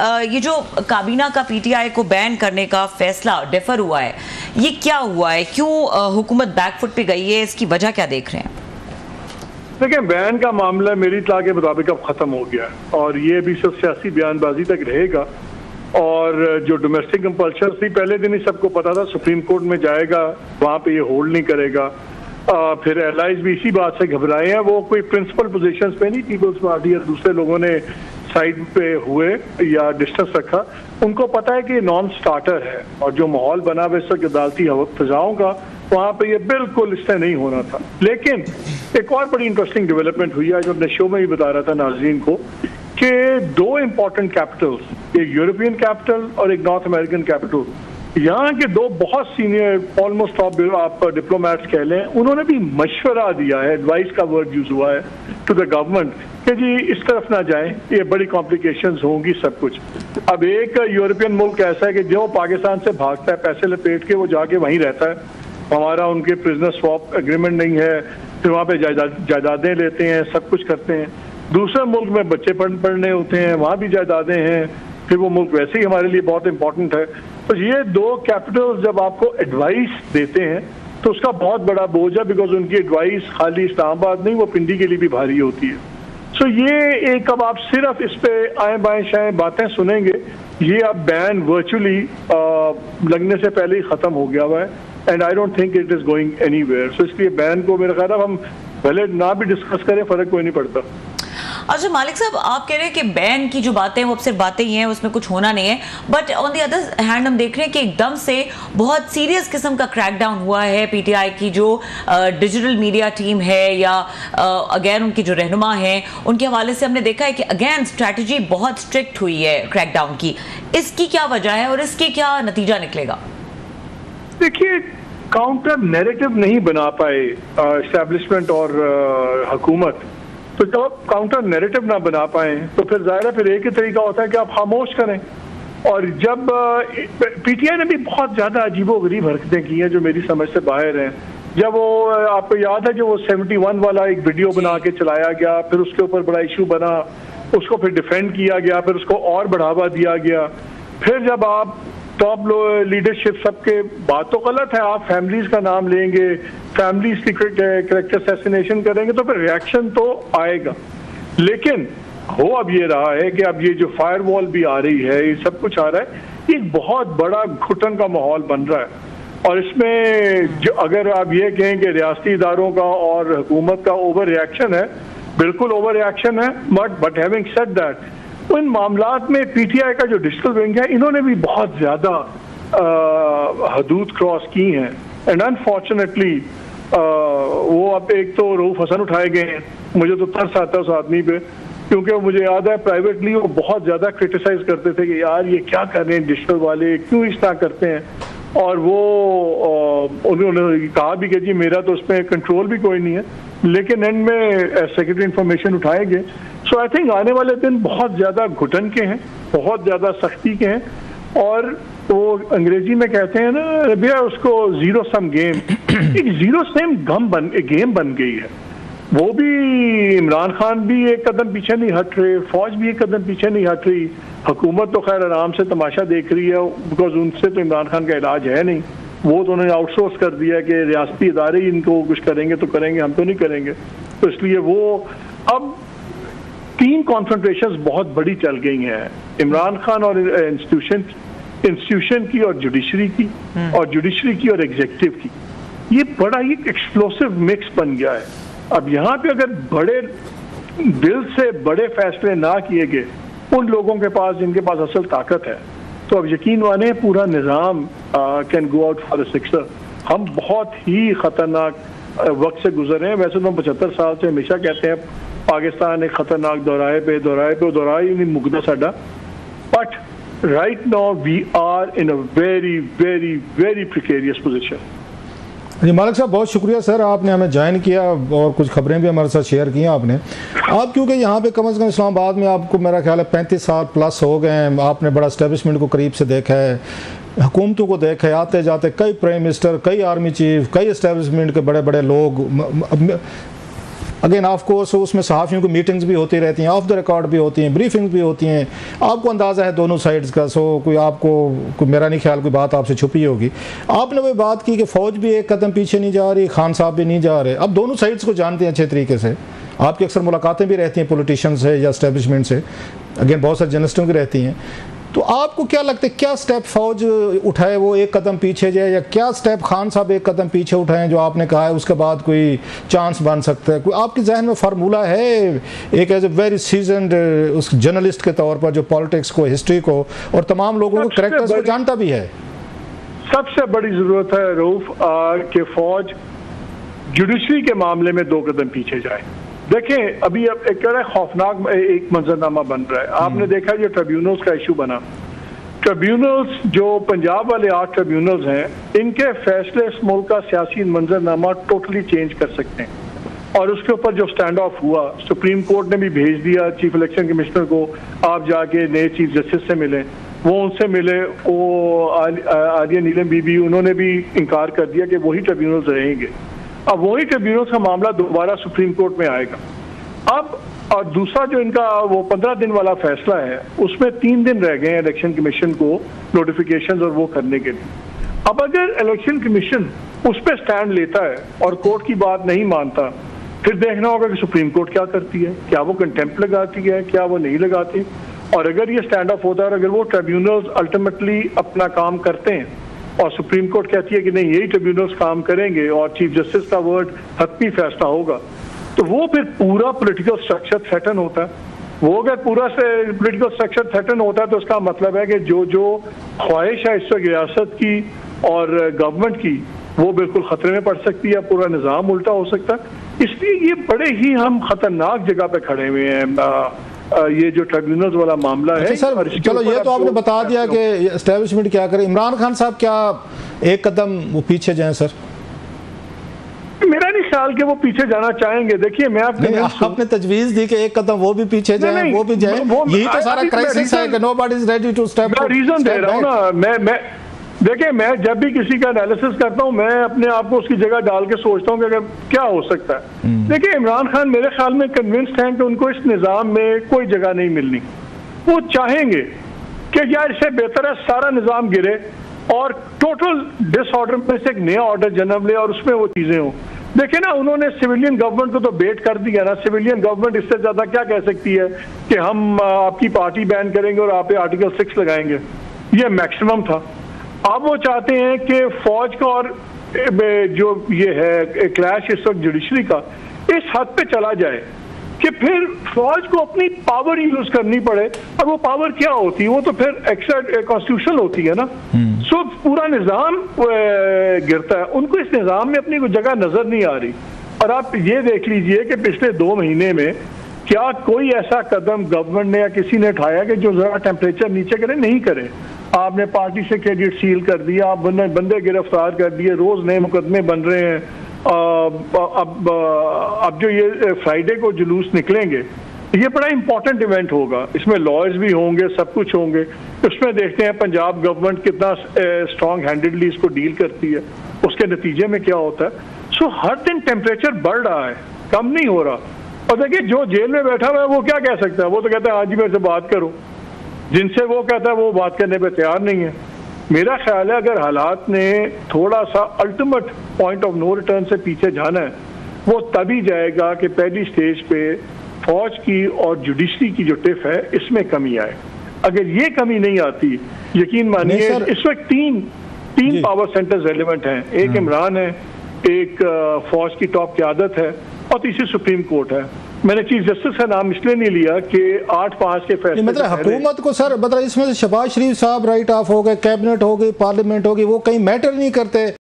ये जो काबीना का पीटीआई को बैन करने का फैसला डिफर हुआ है, ये क्या हुआ है, क्यों हुकूमत बैकफुट पे गई है, इसकी वजह क्या देख रहे हैं? देखिए, बैन का मामला मेरी इत्तला के मुताबिक अब खत्म हो गया है और ये भी सिर्फ सियासी बयानबाजी तक रहेगा। और जो डोमेस्टिक कंपल्शन थी पहले दिन ही सबको पता था सुप्रीम कोर्ट में जाएगा, वहाँ पे ये होल्ड नहीं करेगा। फिर एलाइज भी इसी बात से घबराए हैं, वो कोई प्रिंसिपल पोजीशंस पे नहीं, पीपल्स पार्टी और दूसरे लोगों ने साइड पे हुए या डिस्टेंस रखा। उनको पता है कि नॉन स्टार्टर है और जो माहौल बना हुआ इस वक्त अदालती फिजाओं का, वहाँ पे ये बिल्कुल इससे नहीं होना था। लेकिन एक और बड़ी इंटरेस्टिंग डेवलपमेंट हुई है जो अपने शो में भी बता रहा था नाज़रीन को, कि दो इम्पोर्टेंट कैपिटल्स, एक यूरोपियन कैपिटल और एक नॉर्थ अमेरिकन कैपिटल, यहाँ के दो बहुत सीनियर ऑलमोस्ट टॉप आप डिप्लोमेट्स कह लें, उन्होंने भी मशवरा दिया है, एडवाइस का वर्ड यूज हुआ है टू द गवर्नमेंट कि जी इस तरफ ना जाएं, ये बड़ी कॉम्प्लिकेशंस होंगी सब कुछ। अब एक यूरोपियन मुल्क ऐसा है कि जो पाकिस्तान से भागता है पैसे लपेट के, वो जाके वहीं रहता है, हमारा उनके प्रिजनर स्वैप एग्रीमेंट नहीं है, फिर वहाँ पे जायदादें लेते हैं, सब कुछ करते हैं। दूसरे मुल्क में बच्चे पढ़ने होते हैं, वहाँ भी जायदादें हैं, फिर वो मुल्क वैसे ही हमारे लिए बहुत इंपॉर्टेंट है। तो ये दो कैपिटल्स जब आपको एडवाइस देते हैं तो उसका बहुत बड़ा बोझ है, बिकॉज उनकी एडवाइस खाली इस्लामाबाद नहीं, वो पिंडी के लिए भी भारी होती है। सो ये एक, अब आप सिर्फ इस पे आए बाएं शाएं बातें सुनेंगे, ये अब बैन वर्चुअली लगने से पहले ही खत्म हो गया हुआ है and I don't think it is going anywhere. So इसलिए बैन को मेरा ख्याल है हम पहले ना भी डिस्कस करें, फर्क कोई नहीं पड़ता। अच्छा मालिक साहब, आप कह रहे हैं कि बैन की जो बातें वो अब सिर्फ बातें ही हैं, उसमें कुछ होना नहीं है, but on the other hand हम देख रहे हैं कि एकदम से बहुत सीरियस किस्म का क्रैकडाउन हुआ है। पीटीआई की जो डिजिटल मीडिया टीम है या अगेन उनकी जो रहनुमा है, उनके हवाले से हमने देखा है कि अगेन स्ट्रैटेजी बहुत स्ट्रिक्ट हुई है क्रैकडाउन की। इसकी क्या वजह है और इसके क्या नतीजा निकलेगा? देखिए, काउंटर नैरेटिव नहीं बना पाए एस्टैब्लिशमेंट और हुकूमत, तो जब आप काउंटर नैरेटिव ना बना पाए तो फिर जाहिर है फिर एक ही तरीका होता है कि आप खामोश करें। और जब पीटीआई ने भी बहुत ज़्यादा अजीबोगरीब हरकतें की हैं जो मेरी समझ से बाहर हैं। जब वो, आपको याद है जो वो 71 वाला एक वीडियो बना के चलाया गया, फिर उसके ऊपर बड़ा इशू बना, उसको फिर डिफेंड किया गया, फिर उसको और बढ़ावा दिया गया। फिर जब आप टॉप लीडरशिप सबके, बात तो गलत है, आप फैमिलीज का नाम लेंगे, फैमिलीज की करेक्टर असैसिनेशन करेंगे तो फिर रिएक्शन तो आएगा। लेकिन हो अब ये रहा है कि अब ये जो फायरवॉल भी आ रही है, ये सब कुछ आ रहा है, ये एक बहुत बड़ा घुटन का माहौल बन रहा है। और इसमें जो अगर आप ये कहें कि रियासती इदारों का और हुकूमत का ओवर रिएक्शन है, बिल्कुल ओवर रिएक्शन है, बट हैविंग सेड दैट, इन मामलात में पीटीआई का जो डिजिटल विंग है, इन्होंने भी बहुत ज्यादा हदूद क्रॉस की हैं एंड अनफॉर्चुनेटली वो अब एक तो रऊफ हसन उठाए गए हैं। मुझे तो तरस आता है उस आदमी पे, क्योंकि मुझे याद है प्राइवेटली वो बहुत ज्यादा क्रिटिसाइज करते थे कि यार ये क्या कर रहे हैं डिजिटल वाले, क्यों इस तरह करते हैं। और वो उन्होंने कहा भी कि जी मेरा तो उसमें कंट्रोल भी कोई नहीं है, लेकिन एंड में सेक्रेटरी इंफॉर्मेशन उठाएंगे। सो आई थिंक आने वाले दिन बहुत ज़्यादा घुटन के हैं, बहुत ज़्यादा सख्ती के हैं। और वो अंग्रेजी में कहते हैं ना भैया उसको जीरो सम गेम, एक जीरो सम गेम बन गई है। वो भी इमरान खान भी एक कदम पीछे नहीं हट रहे, फौज भी एक कदम पीछे नहीं हट रही, हुकूमत तो खैर आराम से तमाशा देख रही है, बिकॉज उनसे तो इमरान खान का इलाज है नहीं, वो तो उन्होंने आउटसोर्स कर दिया है कि रियासती इदारे ही इनको कुछ करेंगे तो करेंगे, हम तो नहीं करेंगे। तो इसलिए वो अब 3 कॉन्फ्रंटेशंस बहुत बड़ी चल गई हैं, इमरान खान और इंस्टीट्यूशन की और जुडिशरी की, और जुडिशरी की और एग्जीक्यूटिव की। ये बड़ा ही एक्सप्लोसिव मिक्स बन गया है। अब यहाँ पे अगर बड़े दिल से बड़े फैसले ना किए गए उन लोगों के पास जिनके पास असल ताकत है, तो अब यकीन माने पूरा Nizam can go out for a sixer. हम बहुत ही खतरनाक वक्त से गुजर रहे हैं। वैसे तो हम 75 साल से हमेशा कहते हैं पाकिस्तान एक खतरनाक दोराए ही नहीं मुकदा साडा, but right now we are in a very very very precarious position. जी मालिक साहब, बहुत शुक्रिया सर, आपने हमें ज्वाइन किया और कुछ खबरें भी हमारे साथ शेयर की आपने। आप क्योंकि यहाँ पे कम से कम इस्लामाबाद में आपको मेरा ख्याल है 35 साल प्लस हो गए हैं, आपने बड़ा एस्टेब्लिशमेंट को करीब से देखा है, हुकूमतों को देखा है, आते जाते कई प्राइम मिनिस्टर, कई आर्मी चीफ, कई एस्टेब्लिशमेंट के बड़े बड़े लोग अगेन ऑफ कोर्स उसमें सहाफ़ियों की मीटिंग्स भी होती रहती हैं, ऑफ द रिकॉर्ड भी होती हैं, ब्रीफिंग्स भी होती हैं, आपको अंदाज़ा है दोनों साइड्स का। सो कोई आपको मेरा नहीं ख्याल कोई बात आपसे छुपी होगी। आपने वही बात की कि फ़ौज भी एक कदम पीछे नहीं जा रही, खान साहब भी नहीं जा रहे। अब दोनों साइड्स को जानते हैं अच्छे तरीके से, आपकी अक्सर मुलाकातें भी रहती हैं पॉलिटिशियन से या एस्टेब्लिशमेंट से, अगेन बहुत सारे जर्नलिस्टों की रहती हैं। तो आपको क्या लगता है क्या स्टेप फौज उठाए वो एक कदम पीछे जाए, या क्या स्टेप खान साहब एक कदम पीछे उठाएं जो आपने कहा है उसके बाद कोई चांस बन सकता है? कोई आपके जहन में फार्मूला है एक एज ए वेरी सीजनड उस जर्नलिस्ट के तौर पर जो पॉलिटिक्स को, हिस्ट्री को और तमाम लोगों को कैरेक्टर्स को जानता भी है? सबसे बड़ी जरूरत है रऊफ कि फौज जुडिशरी के मामले में 2 कदम पीछे जाए। देखें अभी अब एक खौफनाक एक मंजरनामा बन रहा है। आपने देखा ये ट्रिब्यूनल्स का इशू बना। ट्रिब्यूनल्स जो पंजाब वाले 8 ट्रिब्यूनल्स हैं, इनके फैसले इस मुल्क का सियासी मंजरनामा टोटली चेंज कर सकते हैं। और उसके ऊपर जो स्टैंड ऑफ हुआ, सुप्रीम कोर्ट ने भी भेज दिया चीफ इलेक्शन कमिश्नर को, आप जाके नए चीफ जस्टिस से मिले। वो उनसे मिले, वो आलिया नीलम बीबी, उन्होंने भी इनकार कर दिया कि वही ट्रिब्यूनल्स रहेंगे। अब वही ट्रिब्यूनल्स का मामला दोबारा सुप्रीम कोर्ट में आएगा। अब और दूसरा जो इनका वो 15 दिन वाला फैसला है, उसमें 3 दिन रह गए हैं इलेक्शन कमीशन को नोटिफिकेशन और वो करने के लिए। अब अगर इलेक्शन कमीशन उस पर स्टैंड लेता है और कोर्ट की बात नहीं मानता, फिर देखना होगा कि सुप्रीम कोर्ट क्या करती है, क्या वो कंटेम्प्ट लगाती है, क्या वो नहीं लगाती। और अगर ये स्टैंड ऑफ होता है और अगर वो ट्रिब्यूनल्स अल्टीमेटली अपना काम करते हैं और सुप्रीम कोर्ट कहती है कि नहीं यही ट्रिब्यूनल्स काम करेंगे और चीफ जस्टिस का वर्ड हतमी फैसला होगा, तो वो फिर पूरा पॉलिटिकल स्ट्रक्चर थ्रेटन होता है। वो अगर पूरा से पॉलिटिकल स्ट्रक्चर थ्रेटन होता है तो उसका मतलब है कि जो ख्वाहिश है इस वक्त रियासत की और गवर्नमेंट की, वो बिल्कुल खतरे में पड़ सकती है, पूरा निज़ाम उल्टा हो सकता है। इसलिए ये बड़े ही हम खतरनाक जगह पे खड़े हुए हैं। ये जो ट्रिब्यूनल्स वाला मामला है सर, चलो ये तो आपने बता दिया कि एस्टेब्लिशमेंट क्या करे। इमरान खान साहब क्या एक कदम वो पीछे जाएं? सर मेरा नहीं ख्याल कि वो पीछे जाना चाहेंगे। देखिए मैं आपने तजवीज दी कि एक कदम वो भी पीछे जाए, वो भी जाए, यही तो सारा क्राइसिस है कि nobody is ready to step. मैं रीजन दे रहा हूँ ना। मैं देखिए, मैं जब भी किसी का एनालिसिस करता हूँ, मैं अपने आप को उसकी जगह डाल के सोचता हूँ कि अगर क्या हो सकता है। देखिए इमरान खान मेरे ख्याल में कन्विंस्ड हैं कि उनको इस निज़ाम में कोई जगह नहीं मिलनी। वो चाहेंगे कि यार इससे बेहतर है सारा निज़ाम गिरे और टोटल डिसऑर्डर में से एक नया ऑर्डर जन्म ले और उसमें वो चीज़ें हों। देखिए ना, उन्होंने सिविलियन गवर्नमेंट को तो बेट कर दिया ना। सिविलियन गवर्नमेंट इससे ज़्यादा क्या कह सकती है कि हम आपकी पार्टी बैन करेंगे और आप पे आर्टिकल 6 लगाएंगे। ये मैक्सिमम था। अब वो चाहते हैं कि फौज का और जो ये है क्लैश इस वक्त जुडिशरी का इस हद पे चला जाए कि फिर फौज को अपनी पावर यूज करनी पड़े। और वो पावर क्या होती है? वो तो फिर एक्स्ट्रा कॉन्स्टिट्यूशनल होती है ना। सो पूरा निज़ाम गिरता है। उनको इस निज़ाम में अपनी कोई जगह नजर नहीं आ रही। और आप ये देख लीजिए कि पिछले 2 महीने में क्या कोई ऐसा कदम गवर्नमेंट ने या किसी ने उठाया कि जो जरा टेम्परेचर नीचे करे? नहीं करे। आपने पार्टी से क्रेडिट सील कर दिया, आप बंदे गिरफ्तार कर दिए, रोज नए मुकदमे बन रहे हैं। अब जो ये फ्राइडे को जुलूस निकलेंगे, ये बड़ा इंपॉर्टेंट इवेंट होगा। इसमें लॉयर्स भी होंगे, सब कुछ होंगे। उसमें देखते हैं पंजाब गवर्नमेंट कितना स्ट्रॉन्ग हैंडेडली इसको डील करती है, उसके नतीजे में क्या होता है। सो हर दिन टेम्परेचर बढ़ रहा है, कम नहीं हो रहा। और देखिए जो जेल में बैठा हुआ है वो क्या कह सकता है? वो तो कहता है आज ही मेरे से बात करो। जिनसे वो कहता है वो बात करने पे तैयार नहीं है। मेरा ख्याल है अगर हालात ने थोड़ा सा ultimate point of no return से पीछे जाना है, वो तभी जाएगा कि पहली स्टेज पे फौज की और जुडिशरी की जो टिफ है इसमें कमी आए। अगर ये कमी नहीं आती, यकीन मानिए इस वक्त तीन पावर सेंटर्स रेलिवेंट हैं। एक इमरान है, एक फौज की टॉप क़यादत है और तीसरी सुप्रीम कोर्ट है। मैंने चीफ जस्टिस का नाम इसलिए नहीं लिया कि 8-5 के फैसले मतलब हुकूमत को सर, मतलब इसमें से शहबाज शरीफ साहब राइट ऑफ हो गए, कैबिनेट हो गई, पार्लियामेंट हो गई, वो कहीं मैटर नहीं करते।